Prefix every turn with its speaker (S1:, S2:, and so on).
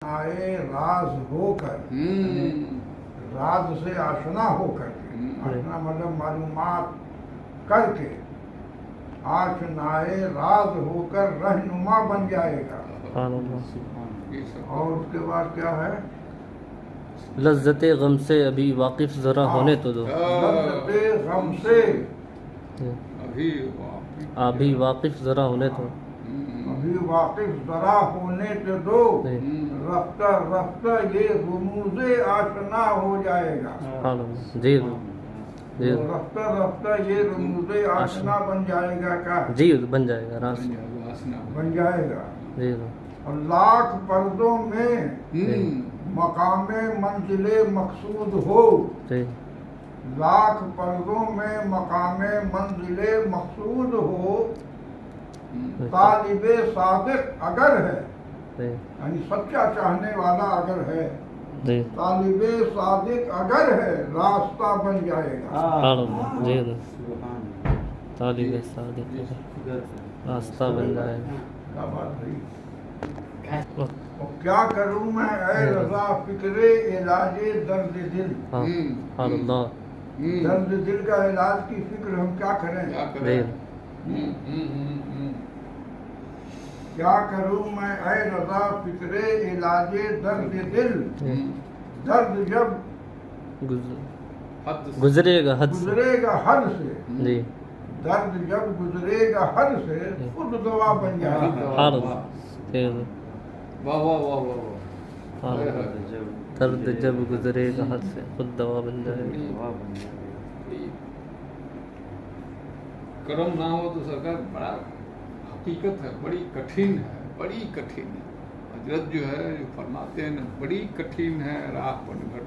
S1: आए राज होकर, राज से आशना होकर, आशना मतलब मालूमात करके, आशनाए राज होकर रहनुमा बन जाएगा। और उसके बाद क्या है?
S2: लज्जते गम से अभी वाकिफ जरा होने तो दो।
S1: लज्जते गम से
S2: अभी वाकिफ जरा होने तो।
S1: अभी वाकिफ जरा होने तो दो। रफ्ता रफ्ता ये रुमूज़े आशना हो जाएगा।
S2: जी
S1: जी रफ्ता रफ्ता ये रुमूज़े आशना बन जाएगा। क्या
S2: जी बन जाएगा, रास
S1: बन जाएगा।
S2: जी
S1: और लाख पर्दों में मकामे मंजिले मकसूद हो।
S2: जी
S1: लाख पर्दों में मकामे मंजिले मकसूद हो। तालिबे सादिक अगर है, यानी सच्चा चाहने वाला अगर है, तालिबे सादिक अगर है, रास्ता बन जाएगा।
S2: जी तालिबे सादिक रास्ता बन जाएगा।
S1: क्या बात है? और क्या करूं मैं ऐ रज़ा फिक्रे इलाजे दर्द दिल। दर्द दिल का इलाज की फिक्र हम क्या करें? क्या करूं मैं ऐ रज़ा फिक्रे इलाजे दर्द दिल। दर्द जब
S2: गुजरेगा हद
S1: से,
S2: जी
S1: दर्द जब गुजरेगा हद से खुद दवा बन जाएगा।
S2: दर्द जब गुजरेगा हद से खुद दवा बन जाएगा।
S3: कर्म ना हो तो सरकार बड़ा हकीकत है, बड़ी कठिन है, बड़ी कठिन है। हजरत जो है जो फरमाते हैं ना, बड़ी कठिन है राह पर निकट